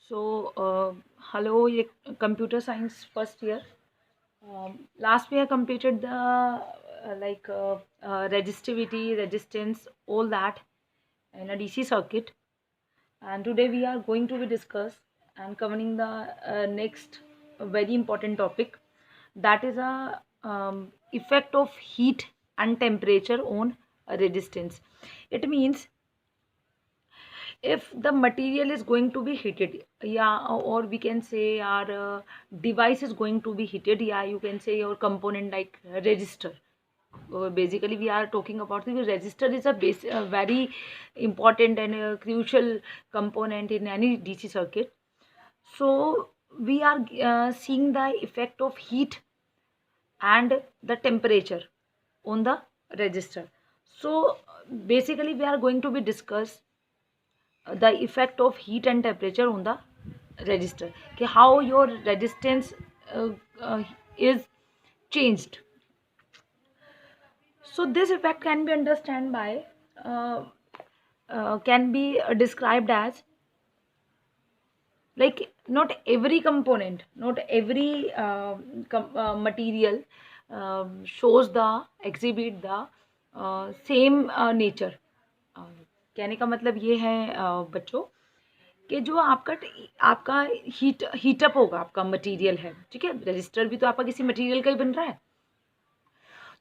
Hello, computer science first year. Last we have completed the resistivity, resistance, all that in a DC circuit. And today we are going to be discuss and covering the next very important topic, that is a effect of heat and temperature on resistance. It means if the material is going to be heated, yeah, or we can say our device is going to be heated, yeah, you can say your component like resistor. Basically we are talking about the resistor is a very important and a crucial component in any DC circuit. So we are seeing the effect of heat and the temperature on the resistor. So basically we are going to be discuss the effect of heat and temperature on the resistor, कि how your resistance uh, uh, is changed. So this effect can be understand by uh, can be described as like not every component, not every material shows the exhibit the same nature. कहने का मतलब ये है बच्चों कि जो आपका आपका हीटअप होगा, आपका मटेरियल है, ठीक है, रजिस्टर भी तो आपका किसी मटेरियल का ही बन रहा है।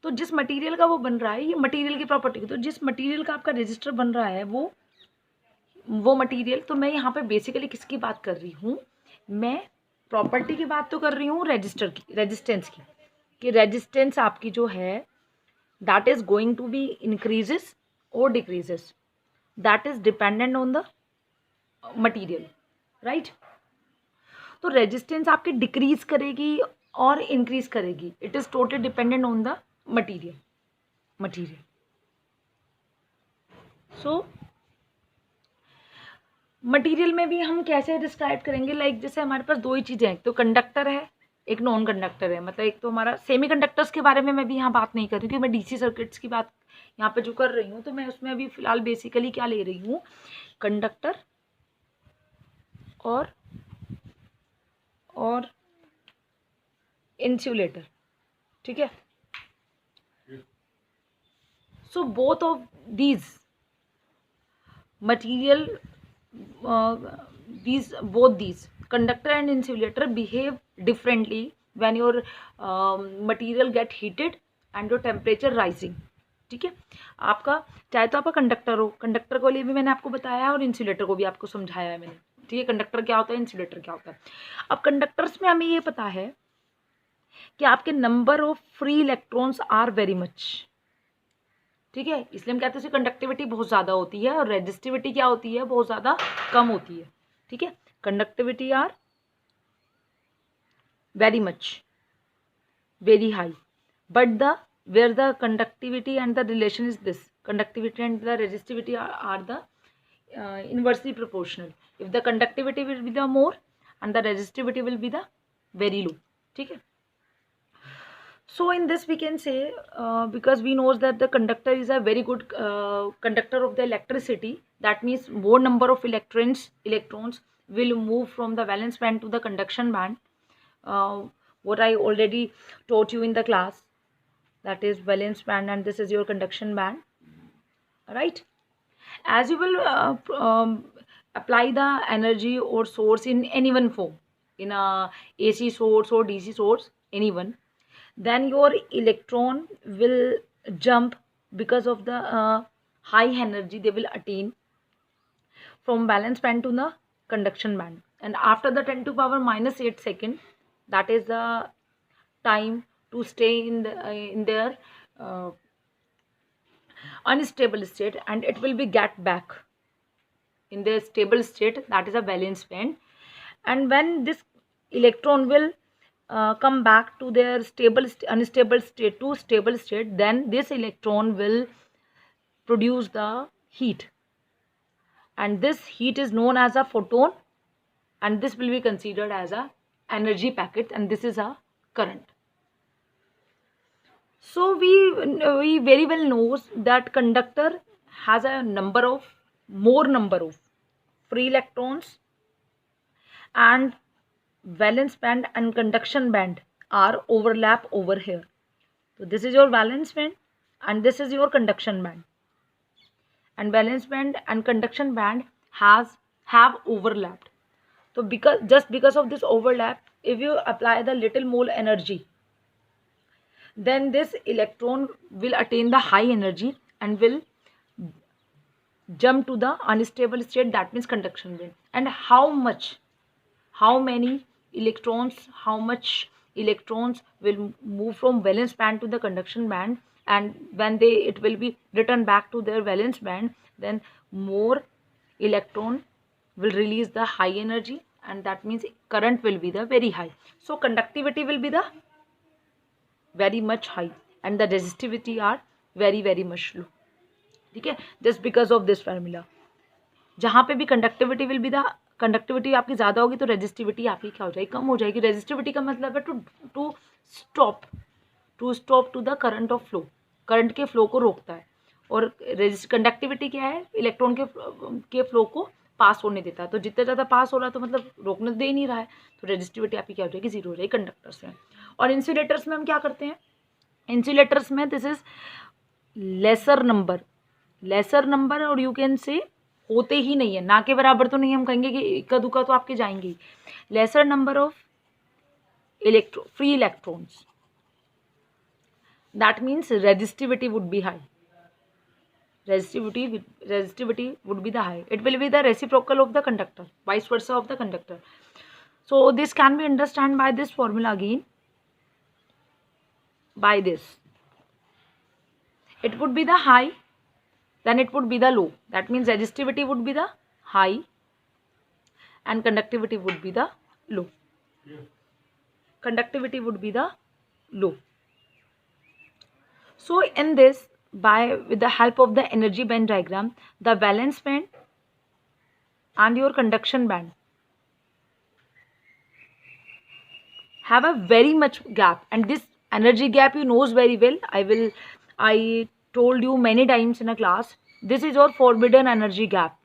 तो जिस मटेरियल का वो बन रहा है, ये मटेरियल की प्रॉपर्टी, तो जिस मटेरियल का आपका रजिस्टर बन रहा है वो मटेरियल, तो मैं यहाँ पे बेसिकली किसकी बात कर रही हूँ, मैं प्रॉपर्टी की बात तो कर रही हूँ रजिस्टर की, रेजिस्टेंस की, कि रेजिस्टेंस आपकी जो है that is going to be increases और decreases, that is dependent on the material, right. तो रेजिस्टेंस आपकी डिक्रीज करेगी और इंक्रीज करेगी, it is totally dependent on the material. So material में भी हम कैसे डिस्क्राइब करेंगे, लाइक जैसे हमारे पास दो ही चीज़ें हैं, एक तो कंडक्टर है, एक नॉन कंडक्टर है। मतलब एक तो हमारा सेमी कंडक्टर्स के बारे में मैं भी यहाँ बात नहीं कर रही, क्योंकि मैं डीसी सर्किट्स की बात यहाँ पे जो कर रही हूँ, तो मैं उसमें अभी फिलहाल बेसिकली क्या ले रही हूँ, कंडक्टर और इंसुलेटर, ठीक है। So both of these material, these conductor and insulator behave differently when your material get heated and your temperature rising, ठीक है। आपका चाहे तो आपका कंडक्टर हो, कंडक्टर को लिए भी मैंने आपको बताया है और इंसुलेटर को भी आपको समझाया है मैंने, ठीक है। कंडक्टर क्या होता है, इंसुलेटर क्या होता है। अब कंडक्टर्स में हमें ये पता है कि आपके number of free electrons are very much, ठीक है, इसलिए हम कहते हैं कंडक्टिविटी बहुत ज़्यादा होती है और रेजिस्टिविटी क्या होती है, बहुत ज़्यादा कम होती है, ठीक है। Conductivity are very much, very high, but the where the conductivity and the relation is this, conductivity and the resistivity are the inversely proportional. If the conductivity will be the more and the resistivity will be the very low, ठीक है। So in this we can say because we know that the conductor is a very good conductor of the electricity, that means more number of electrons will move from the valence band to the conduction band. What I already taught you in the class, that is valence band and this is your conduction band, right. As you will apply the energy or source in any one form, in a AC source or DC source, any one, then your electron will jump because of the high energy they will attain from valence band to the conduction band. And after the 10 to power minus 8 second, that is the time to stay in their uh, unstable state, and it will be get back in their stable state, that is a valence band. And when this electron will come back to their unstable state to stable state, then this electron will produce the heat, and this heat is known as a photon, and this will be considered as a energy packet, and this is a current. So we very well knows that conductor has a more number of free electrons and valence band and conduction band are overlap over here. So this is your valence band and this is your conduction band, and valence band and conduction band have overlapped. So because of this overlap, if you apply the little mole energy, then this electron will attain the high energy and will jump to the unstable state, that means conduction band. And how many electrons, how much electrons will move from valence band to the conduction band, and when it will be returned back to their valence band, then more electron will release the high energy, and that means current will be the very high. So conductivity will be the very much high and the resistivity are very much low. ठीक है, just because of this formula. जहाँ पे भी conductivity will be the, conductivity आपकी ज़्यादा होगी तो resistivity आपकी क्या हो जाएगी, कम हो जाएगी. रेजिस्टिविटी का मतलब है to stop to the current of flow, current के फ्लो को रोकता है. और कंडक्टिविटी क्या है, इलेक्ट्रॉन के फ्लो को पास होने देता है. तो जितना ज़्यादा पास हो रहा है तो मतलब रोकने दे ही नहीं रहा है, तो रेजिस्टिविटी आपकी क्या हो जाएगी, जीरो हो जाएगी कंडक्टर्स में. और इंसुलेटर्स में हम क्या करते हैं, इंसुलेटर्स में दिस इज लेसर नंबर और यू कैन से होते ही नहीं है, ना के बराबर तो नहीं हम कहेंगे कि इक्का दुक्का तो आपके जाएंगे. Laser number of free electrons, that means resistivity would be high. resistivity would be the high. It will be the reciprocal of the conductor, vice versa of the conductor. So this can be understood by this formula again. By this, it would be the high, then it would be the low. That means resistivity would be the high and conductivity would be the low. Conductivity would be the low. So in this, with the help of the energy band diagram, the valence band and your conduction band have a very much gap, and this energy gap you knows very well. I told you many times in a class, this is your forbidden energy gap.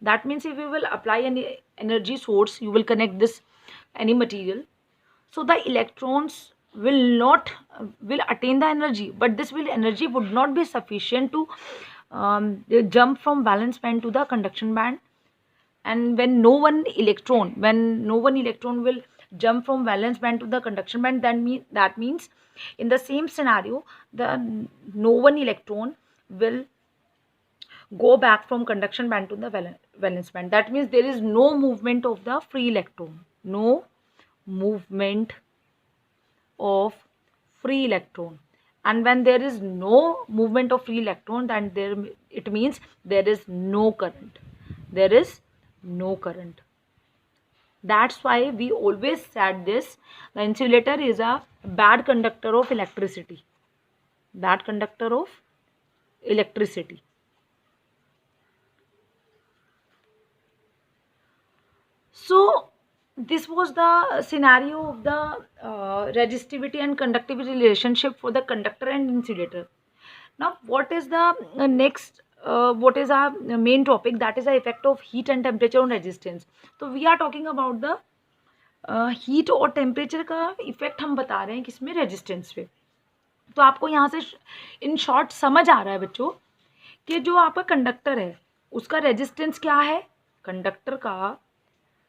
That means if you will apply any energy source, you will connect this any material, so the electrons will attain the energy, but this energy would not be sufficient to jump from valence band to the conduction band. And when no one electron will jump from valence band to the conduction band, that means in the same scenario no one electron will go back from conduction band to the valence band. That means there is no movement of the free electron, no movement of free electron. And when there is no movement of free electron, then it means there is no current. There is no current. That's why we always said this, the insulator is a bad conductor of electricity. Bad conductor of electricity. So this was the scenario of the resistivity and conductivity relationship for the conductor and insulator. Now what is the next, what is our main topic, that is the effect of heat and temperature on resistance. So we are talking about the heat और temperature का effect हम बता रहे हैं किसमें, resistance पे. तो आपको यहाँ से in short समझ आ रहा है बच्चों कि जो आपका कंडक्टर है उसका रेजिस्टेंस क्या है, कंडक्टर का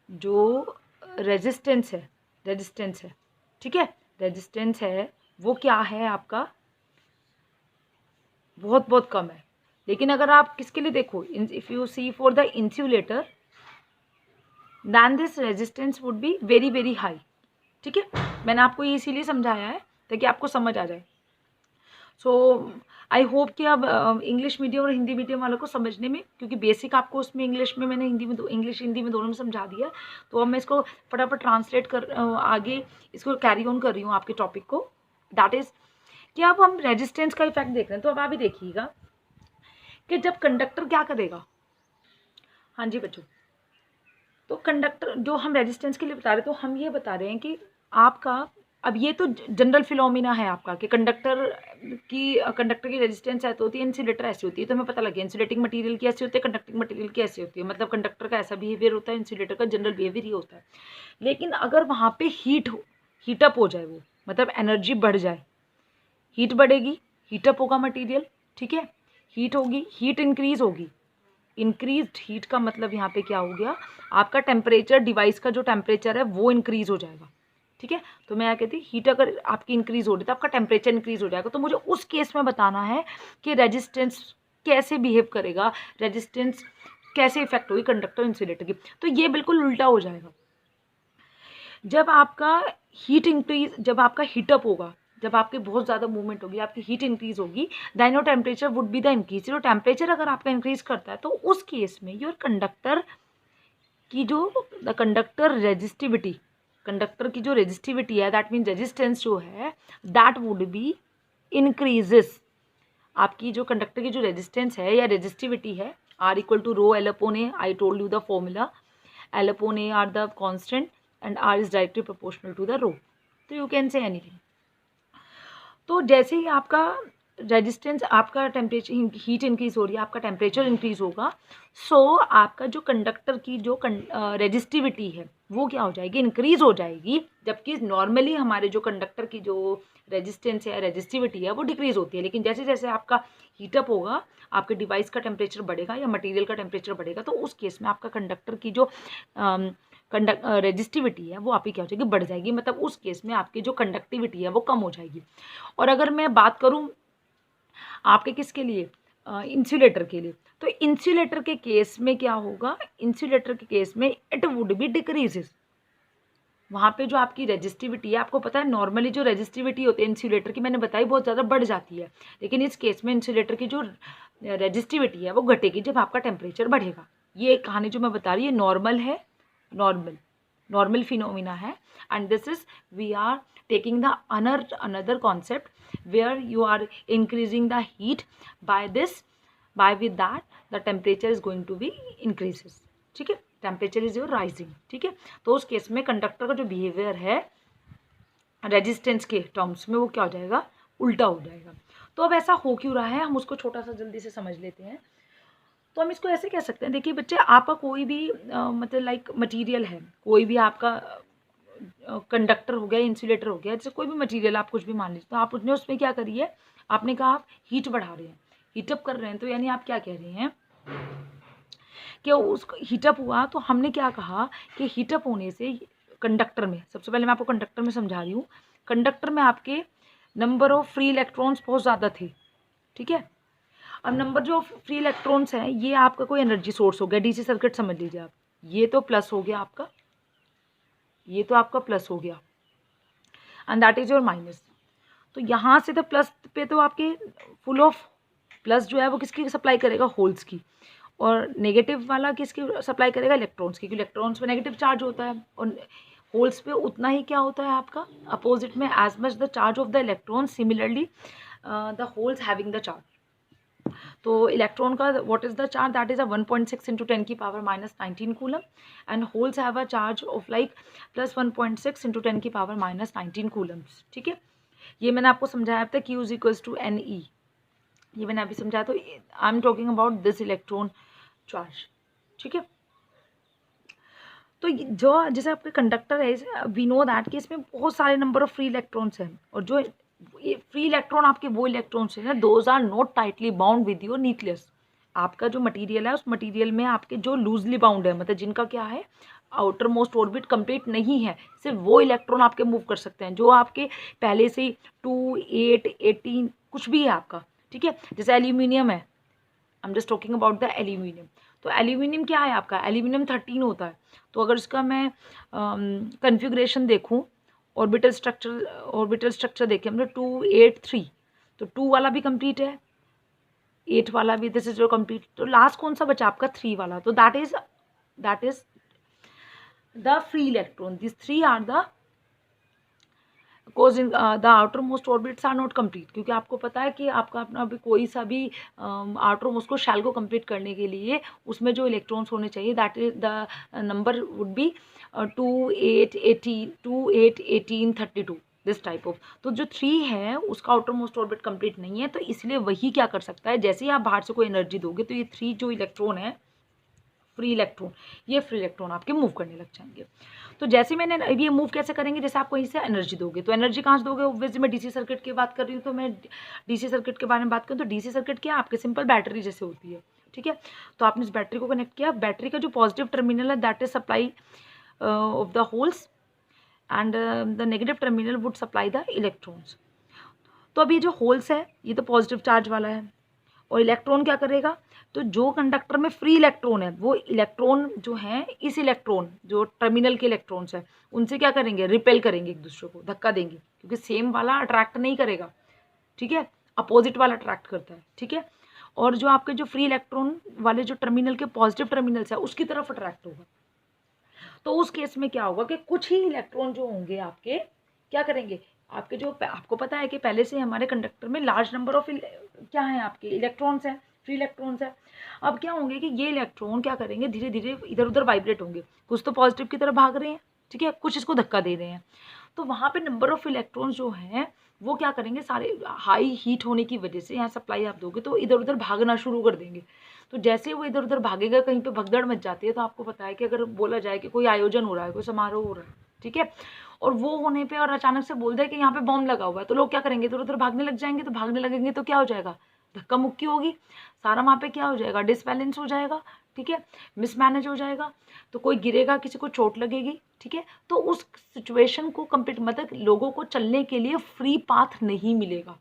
जो रेजिस्टेंस है, ठीक है, रेजिस्टेंस है वो क्या है आपका, बहुत कम है. लेकिन अगर आप किसके लिए देखो, if you see for the insulator, then this resistance would be very high. ठीक है, मैंने आपको ये इसीलिए समझाया है ताकि आपको समझ आ जाए. सो आई होप कि अब इंग्लिश मीडियम और हिंदी मीडियम वालों को समझने में, क्योंकि बेसिक आपको उसमें इंग्लिश में मैंने हिंदी में दोनों में समझा दिया, तो अब मैं इसको फटाफट ट्रांसलेट कर आगे इसको कैरी ऑन कर रही हूँ आपके टॉपिक को. दैट इज़ कि अब हम रेजिस्टेंस का इफेक्ट देख रहे हैं. तो अब आप भी देखिएगा कि जब कंडक्टर क्या करेगा. हाँ जी बच्चों, तो कंडक्टर जो हम रेजिस्टेंस के लिए बता रहे हैं, तो हम ये बता रहे हैं कि आपका अब ये तो जनरल फिनोमिना है आपका कि कंडक्टर की रेजिस्टेंस ऐसे होती है, इंसुलेटर ऐसी होती है, तो हमें पता लग गया इंसुलेटिंग मटेरियल की ऐसी होती है, कंडक्टिंग मटेरियल की ऐसी होती है, मतलब कंडक्टर का ऐसा बिहेवियर होता है, इंसुलेटर का जनरल बिहेवियर ही होता है। लेकिन अगर वहाँ पे हीटअप हो जाए, वो मतलब एनर्जी बढ़ जाए, हीट बढ़ेगी, हीटअप होगा मटीरियल, ठीक है, हीट होगी, हीट इंक्रीज होगी, इंक्रीज्ड हीट का मतलब यहाँ पे क्या हो गया, आपका टेम्परेचर, डिवाइस का जो टेम्परेचर है वो इंक्रीज हो जाएगा, ठीक है। तो मैं क्या कहती हूँ, हीट अगर आपकी इंक्रीज हो रही है तो आपका टेम्परेचर इंक्रीज हो जाएगा। तो मुझे उस केस में बताना है कि रेजिस्टेंस कैसे बिहेव करेगा, रेजिस्टेंस कैसे इफेक्ट होगी कंडक्टर इंसुलेटर की। तो ये बिल्कुल उल्टा हो जाएगा। जब आपका जब आपका हीटअप होगा, जब आपके बहुत ज़्यादा मूवमेंट होगी, आपकी हीट इंक्रीज होगी, then your temperature would be the increase. जो टेम्परेचर अगर आपका इंक्रीज करता है तो उस केस में योर कंडक्टर की जो कंडक्टर की जो रेजिस्टिविटी है, दैट मीन रेजिस्टेंस जो है, दैट वुड बी इंक्रीजेस। आपकी जो कंडक्टर की जो रेजिस्टेंस है या रेजिस्टिविटी है, R equal to rho L upon A, I told you the formula, L upon A are the constant and R is directly proportional to the rho. तो you can say anything. तो जैसे ही आपका resistance, आपका temperature, heat increase हो रही है, आपका temperature increase होगा, सो आपका जो कंडक्टर की जो रेजिस्टिविटी है वो क्या हो जाएगी, इंक्रीज हो जाएगी। जबकि नॉर्मली हमारे जो कंडक्टर की जो रेजिस्टेंस है, रेजिस्टिविटी है, वो डिक्रीज होती है। लेकिन जैसे जैसे आपका हीटअप होगा, आपके डिवाइस का टेम्परेचर बढ़ेगा या मटेरियल का टेम्परेचर बढ़ेगा, तो उस केस में आपका कंडक्टर की जो रेजिस्टिविटी है वो आपकी क्या हो जाएगी, बढ़ जाएगी। मतलब उस केस में आपकी जो कंडक्टिविटी है वो कम हो जाएगी। और अगर मैं बात करूं आपके किसके लिए, इंसुलेटर के लिए, तो इंसुलेटर के केस में क्या होगा, इंसुलेटर के केस में इट वुड बी डिक्रीजेस। वहाँ पे जो आपकी रेजिस्टिविटी है, आपको पता है नॉर्मली जो रेजिस्टिविटी होती है इंसुलेटर की, मैंने बताई, बहुत ज़्यादा बढ़ जाती है। लेकिन इस केस में इंसुलेटर की जो रेजिस्टिविटी है वो घटेगी जब आपका टेम्परेचर बढ़ेगा। ये कहानी जो मैं बता रही है नॉर्मल है, नॉर्मल फिनोमिना है। And this is we are taking the another concept where you are increasing the heat with that the temperature is going to be increases, ठीक है, टेम्परेचर इज योर राइजिंग, ठीक है। तो उस case में conductor का जो बिहेवियर है रेजिस्टेंस के टर्म्स में वो क्या हो जाएगा, उल्टा हो जाएगा। तो अब ऐसा हो क्यों रहा है, हम उसको छोटा सा जल्दी से समझ लेते हैं। तो हम इसको ऐसे कह सकते हैं, देखिए बच्चे, आपका कोई भी मतलब लाइक मटेरियल है, कोई भी आपका कंडक्टर हो गया, इंसुलेटर हो गया, जैसे कोई भी मटेरियल आप कुछ भी मान लीजिए, तो आप उसमें क्या करिए, आपने कहा आप हीट बढ़ा रहे हैं, हीटअप कर रहे हैं, तो यानी आप क्या कह रहे हैं कि उसको हीटअप हुआ। तो हमने क्या कहा कि हीटअप होने से कंडक्टर में, सबसे पहले मैं आपको कंडक्टर में समझा रही हूँ, कंडक्टर में आपके नंबर ऑफ फ्री इलेक्ट्रॉन्स बहुत ज़्यादा थे, ठीक है। अब नंबर जो फ्री इलेक्ट्रॉन्स हैं, ये आपका कोई एनर्जी सोर्स हो गया, डीसी सर्किट समझ लीजिए आप, ये तो प्लस हो गया आपका, ये तो आपका प्लस हो गया, and that is your minus. तो यहाँ से तो प्लस पे तो आपके फुल ऑफ प्लस जो है वो किसकी सप्लाई करेगा, होल्स की, और नेगेटिव वाला किसकी सप्लाई करेगा, इलेक्ट्रॉन्स की, क्योंकि इलेक्ट्रॉन्स पे नेगेटिव चार्ज होता है, और होल्स पे उतना ही क्या होता है आपका अपोजिट में, as much the charge of the electron, similarly the holes having the charge. तो इलेक्ट्रॉन का what is the charge, that is 1.6 into 10 की power minus 19 coulomb, and holes have a charge of like plus 1.6 into 10 की power minus 19 Coulomb's, ठीक है। ये मैंने आपको समझाया था, Q is equals to NE, ये मैंने अभी समझाया। तो I am talking about this electron charge, ठीक है। तो जो जैसे आपके कंडक्टर है, वी नो दैट कि इसमें बहुत सारे नंबर ऑफ फ्री इलेक्ट्रॉन्स हैं, और जो फ्री इलेक्ट्रॉन आपके वो इलेक्ट्रॉन्स हैं, those are not tightly bound with your nucleus. आपका जो मटेरियल है, उस मटेरियल में आपके जो लूजली बाउंड है, मतलब जिनका क्या है, आउटर मोस्ट ऑर्बिट कंप्लीट नहीं है, सिर्फ वो इलेक्ट्रॉन आपके मूव कर सकते हैं, जो आपके पहले से 2, 8, 18 कुछ भी है आपका, ठीक है। जैसे एल्यूमिनियम है, I am just talking about the aluminium. तो एल्यूमिनियम क्या है आपका, एल्यूमिनियम 13 होता है। तो अगर इसका मैं कन्फिग्रेशन देखूँ, ऑर्बिटल स्ट्रक्चर देखें हमने 2, 8, 3, तो 2 वाला भी कंप्लीट है, 8 वाला भी, दिस इज जो कंप्लीट। तो लास्ट कौन सा बचा आपका, 3 वाला, तो that is the free electron. This 3 are the because in the outermost orbits are not complete, क्योंकि आपको पता है कि आपका अपना भी कोई सा भी आउटर मोस्ट को शैल को कंप्लीट करने के लिए उसमें जो इलेक्ट्रॉन्स होने चाहिए, that is the number would be 2, 8, 18, 2, 8, 18, 32, this type of. तो जो 3 है उसका आउटर मोस्ट ऑर्बिट कंप्लीट नहीं है, तो इसलिए वही क्या कर सकता है, जैसे ही आप बाहर से कोई एनर्जी दोगे तो ये 3 जो इलेक्ट्रॉन है, फ्री इलेक्ट्रॉन, ये फ्री इलेक्ट्रॉन आपके मूव करने लग जाएंगे। तो जैसे मैंने ये मूव कैसे करेंगे, जैसे आप कहीं से एनर्जी दोगे, तो एनर्जी कहाँ से दोगे, ऑब्वियसली मैं डीसी सर्किट की बात कर रही हूँ, तो मैं डीसी सर्किट के बारे में बात करूँ तो डीसी सर्किट क्या आपके सिंपल बैटरी जैसे होती है, ठीक है। तो आपने इस बैटरी को कनेक्ट किया, बैटरी का जो पॉजिटिव टर्मिनल है that is supply of the holes and the negative terminal would supply the electrons. तो अभी जो होल्स है ये तो पॉजिटिव चार्ज वाला है, और इलेक्ट्रॉन क्या करेगा, तो जो कंडक्टर में फ्री इलेक्ट्रॉन है वो इलेक्ट्रॉन जो है, इस इलेक्ट्रॉन जो टर्मिनल के इलेक्ट्रॉन्स है उनसे क्या करेंगे, रिपेल करेंगे, एक दूसरे को धक्का देंगे, क्योंकि सेम वाला अट्रैक्ट नहीं करेगा, ठीक है, अपोजिट वाला अट्रैक्ट करता है, ठीक है। और जो आपके जो फ्री इलेक्ट्रॉन वाले जो टर्मिनल के पॉजिटिव टर्मिनल्स है उसकी तरफ अट्रैक्ट होगा। तो उस केस में क्या होगा कि कुछ ही इलेक्ट्रॉन जो होंगे आपके क्या करेंगे, आपके जो आपको पता है कि पहले से हमारे कंडक्टर में लार्ज नंबर ऑफ क्या है आपके इलेक्ट्रॉन्स हैं, फ्री इलेक्ट्रॉन्स है। अब क्या होंगे कि ये इलेक्ट्रॉन क्या करेंगे, धीरे धीरे इधर उधर वाइब्रेट होंगे, कुछ तो पॉजिटिव की तरफ भाग रहे हैं, ठीक है, कुछ इसको धक्का दे रहे हैं। तो वहाँ पे नंबर ऑफ इलेक्ट्रॉन्स जो हैं वो क्या करेंगे, सारे हाई हीट होने की वजह से यहाँ सप्लाई आप दोगे तो इधर उधर भागना शुरू कर देंगे। तो जैसे वो इधर उधर भागेगा, कहीं पे भगदड़ मच जाती है, तो आपको पता है कि अगर बोला जाए कि कोई आयोजन हो रहा है, कोई समारोह हो रहा है, ठीक है, और वो होने पे और अचानक से बोल दे कि यहाँ पे बॉम्ब लगा हुआ है, तो लोग क्या करेंगे, इधर उधर भागने लग जाएंगे। तो भागने लगेंगे तो क्या हो जाएगा, धक्का मुक्की होगी, सारा वहाँ पे क्या हो जाएगा, डिसबैलेंस हो जाएगा, ठीक है, मिसमैनेज हो जाएगा, तो कोई गिरेगा, किसी को चोट लगेगी, ठीक है। तो उस सिचुएशन को कंप्लीट, मतलब लोगों को चलने के लिए फ्री पाथ नहीं मिलेगा,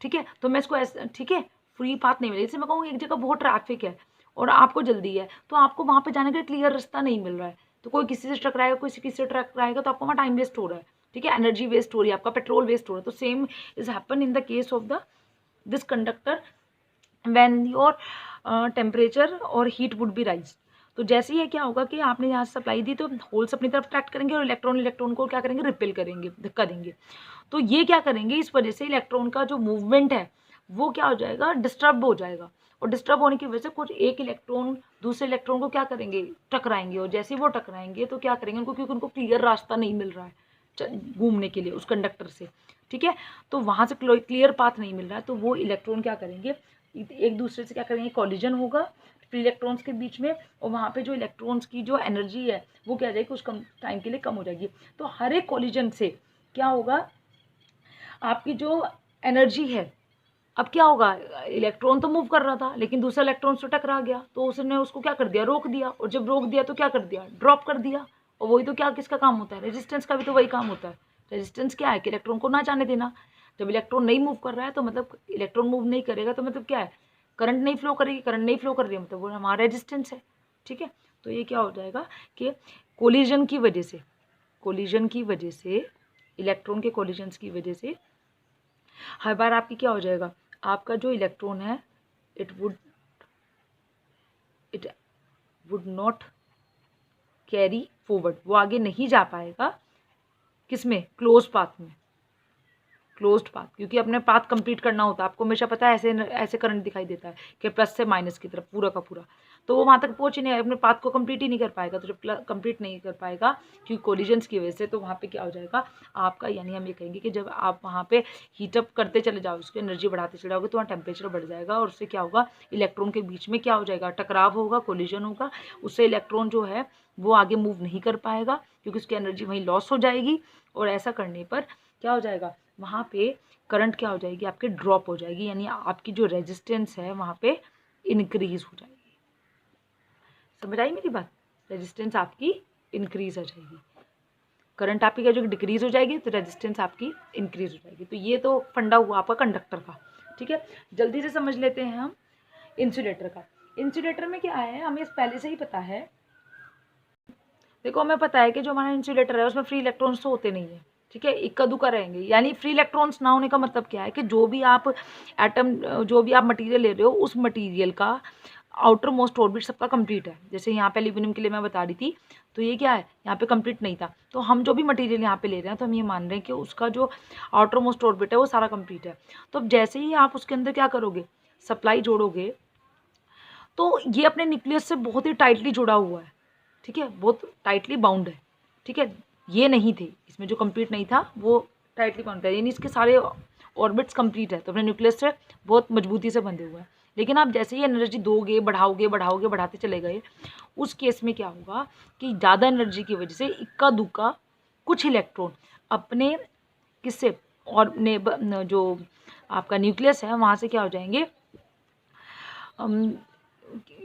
ठीक है। तो मैं इसको ऐसे, ठीक है, फ्री पाथ नहीं मिलेगा। जैसे मैं कहूँ एक जगह बहुत ट्रैफिक है और आपको जल्दी है, तो आपको वहाँ पे जाने का क्लियर रास्ता नहीं मिल रहा है, तो कोई किसी से टकराएगा, कोई किसी से टकराएगा, तो आपको वहाँ टाइम वेस्ट हो रहा है, ठीक है, एनर्जी वेस्ट हो रही है, आपका पेट्रोल वेस्ट हो रहा है। तो same is happen in the case of the this conductor when your temperature और हीट वुड बी राइज। तो जैसे ही क्या होगा कि आपने यहाँ सप्लाई दी, तो होल्स अपनी तरफ अट्रैक्ट करेंगे और इलेक्ट्रॉन को क्या करेंगे, रिपेल करेंगे, धक्का देंगे। तो ये क्या करेंगे, इस वजह से इलेक्ट्रॉन का जो मूवमेंट है वो क्या हो जाएगा, डिस्टर्ब हो जाएगा, और डिस्टर्ब होने की वजह से कुछ एक इलेक्ट्रॉन दूसरे इलेक्ट्रॉन को क्या करेंगे, टकराएंगे, और जैसे वो टकराएंगे तो क्या करेंगे उनको, क्योंकि उनको क्लियर रास्ता नहीं मिल रहा है घूमने के लिए उस कंडक्टर से, ठीक है, तो वहाँ से क्लियर पाथ नहीं मिल रहा है, तो वो इलेक्ट्रॉन क्या करेंगे, एक दूसरे से क्या करेंगे, कॉलिजन होगा फ्री इलेक्ट्रॉन्स के बीच में, और वहाँ पे जो इलेक्ट्रॉन्स की जो एनर्जी है वो क्या जाएगी, कुछ कम टाइम के लिए कम हो जाएगी। तो हर एक कॉलिजन से क्या होगा, आपकी जो एनर्जी है, अब क्या होगा, इलेक्ट्रॉन तो मूव कर रहा था लेकिन दूसरा इलेक्ट्रॉन से टकरा गया, तो उसने उसको क्या कर दिया, रोक दिया, और जब रोक दिया तो क्या कर दिया, ड्रॉप कर दिया। और वही तो क्या किसका काम होता है, रेजिस्टेंस का भी तो वही काम होता है। रेजिस्टेंस क्या है कि इलेक्ट्रॉन को ना जाने देना। जब इलेक्ट्रॉन नहीं मूव कर रहा है तो मतलब इलेक्ट्रॉन मूव नहीं करेगा, तो मतलब क्या है, करंट नहीं फ्लो करेगी, करंट नहीं फ्लो कर रही है मतलब वो हमारा रेजिस्टेंस है, ठीक है। तो ये क्या हो जाएगा कि कोलिजन की वजह से इलेक्ट्रॉन के कोलिजन्स की वजह से हर बार आपकी क्या हो जाएगा, आपका जो इलेक्ट्रॉन है it would not carry forward, वो आगे नहीं जा पाएगा, किसमें, क्लोज पाथ, क्योंकि अपने पाथ कंप्लीट करना होता है। आपको हमेशा पता है ऐसे करंट दिखाई देता है कि प्लस से माइनस की तरफ पूरा का पूरा, तो वो वहाँ तक पहुँच ही नहीं, अपने पाथ को कंप्लीट ही नहीं कर पाएगा। तो जब कंप्लीट नहीं कर पाएगा क्योंकि कोलिजन्स की वजह से, तो वहाँ पे क्या हो जाएगा आपका, यानी हम ये कहेंगे कि जब आप वहाँ पे हीटअप करते चले जाओ, उसकी एनर्जी बढ़ाते चले जाओगे, तो वहाँ टेम्परेचर बढ़ जाएगा, और उससे क्या होगा, इलेक्ट्रॉन के बीच में क्या हो जाएगा, टकराव होगा, कोलिजन होगा, उससे इलेक्ट्रॉन जो है वो आगे मूव नहीं कर पाएगा क्योंकि उसकी एनर्जी वहीं लॉस हो जाएगी, और ऐसा करने पर क्या हो जाएगा, वहाँ पे करंट क्या हो जाएगी, आपके ड्रॉप हो जाएगी, यानी आपकी जो रेजिस्टेंस है वहाँ पे इंक्रीज हो जाएगी। समझ आई मेरी बात, रेजिस्टेंस आपकी इंक्रीज हो जाएगी, करंट आपकी क्या जो डिक्रीज हो जाएगी, तो रेजिस्टेंस आपकी इंक्रीज हो जाएगी। तो ये तो फंडा हुआ आपका कंडक्टर का, ठीक है। जल्दी से समझ लेते हैं हम इंसुलेटर का। इंसुलेटर में क्या है, हमें पहले से ही पता है, देखो हमें पता है कि जो हमारा इंसुलेटर है उसमें फ्री इलेक्ट्रॉन्स तो होते नहीं है, ठीक है, इक्का दुक्का रहेंगे। यानी फ्री इलेक्ट्रॉन्स ना होने का मतलब क्या है कि जो भी आप मटेरियल ले रहे हो, उस मटेरियल का आउटर मोस्ट ऑर्बिट सबका कंप्लीट है। जैसे यहाँ पे एल्यूमिनियम के लिए मैं बता रही थी, तो ये क्या है, यहाँ पे कंप्लीट नहीं था, तो हम जो भी मटेरियल यहाँ पे ले रहे हैं तो हम ये मान रहे हैं कि उसका जो आउटर मोस्ट ऑर्बिट है वो सारा कंप्लीट है। तो अब जैसे ही आप उसके अंदर क्या करोगे, सप्लाई जोड़ोगे, तो ये अपने न्यूक्लियस से बहुत ही टाइटली जुड़ा हुआ है, ठीक है, बहुत टाइटली बाउंड है, ठीक है। ये नहीं थे, इसमें जो कंप्लीट नहीं था वो टाइटली कॉन्टेक्ट, यानी इसके सारे ऑर्बिट्स कंप्लीट है, तो अपने न्यूक्लियस से बहुत मजबूती से बंधे हुए हैं। लेकिन आप जैसे ही एनर्जी दोगे, बढ़ाओगे बढ़ाओगे बढ़ाते चले गए, उस केस में क्या होगा कि ज़्यादा एनर्जी की वजह से इक्का दुक्का कुछ इलेक्ट्रॉन अपने किससे और जो आपका न्यूक्लियस है वहाँ से क्या हो जाएंगे,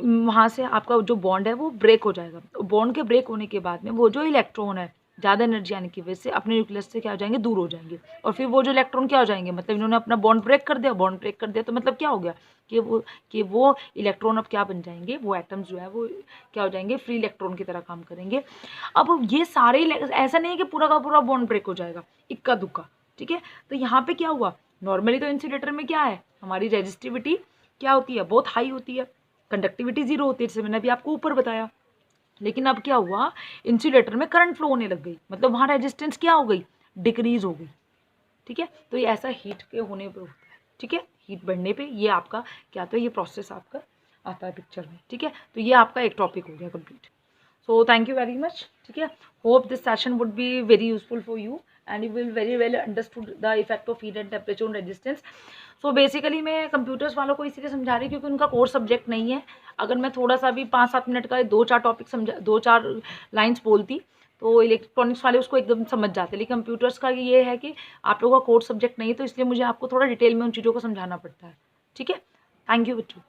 वहाँ से आपका जो बॉन्ड है वो ब्रेक हो जाएगा। बॉन्ड के ब्रेक होने के बाद में वो जो इलेक्ट्रॉन है ज़्यादा एनर्जी आने की वजह से अपने न्यूक्लियस से क्या हो जाएंगे, दूर हो जाएंगे। और फिर वो जो इलेक्ट्रॉन क्या हो जाएंगे, मतलब इन्होंने अपना बॉन्ड ब्रेक कर दिया, बॉन्ड ब्रेक कर दिया तो मतलब क्या हो गया कि वो इलेक्ट्रॉन अब क्या बन जाएंगे, वो एटम्स जो है वो क्या हो जाएंगे, फ्री इलेक्ट्रॉन की तरह काम करेंगे। अब ये सारे ऐसा नहीं है कि पूरा का पूरा बॉन्ड ब्रेक हो जाएगा इक्का दुक्का, ठीक है। तो यहाँ पे क्या हुआ, नॉर्मली तो इंसुलेटर में क्या है, हमारी रेजिस्टिविटी क्या होती है, बहुत हाई होती है, कंडक्टिविटी 0 होती है, जैसे मैंने अभी आपको ऊपर बताया। लेकिन अब क्या हुआ, इंसुलेटर में करंट फ्लो होने लग गई, मतलब वहाँ रेजिस्टेंस क्या हो गई, डिक्रीज हो गई, ठीक है। तो ये ऐसा हीट के होने पर होता है, ठीक है, हीट बढ़ने पे ये आपका क्या आता है, ये प्रोसेस आपका आता है पिक्चर में, ठीक है। तो ये आपका एक टॉपिक हो गया complete. So thank you very much, ठीक है। Hope this session would be very useful for you and you will very well understood the effect of heat and temperature on resistance. So basically मैं computers वालों को इसीलिए समझा रही हूँ क्योंकि उनका कोर सब्जेक्ट नहीं है। अगर मैं थोड़ा सा भी 5-7 मिनट का 2-4 टॉपिक समझा, 2-4 लाइन्स बोलती तो इलेक्ट्रॉनिक्स वाले उसको एकदम समझ जाते। लेकिन कंप्यूटर्स का ये है कि आप लोगों का कोर सब्जेक्ट नहीं है, तो इसलिए मुझे आपको थोड़ा डिटेल में उन चीज़ों को समझाना पड़ता है, ठीक है। थैंक यू बच्चों।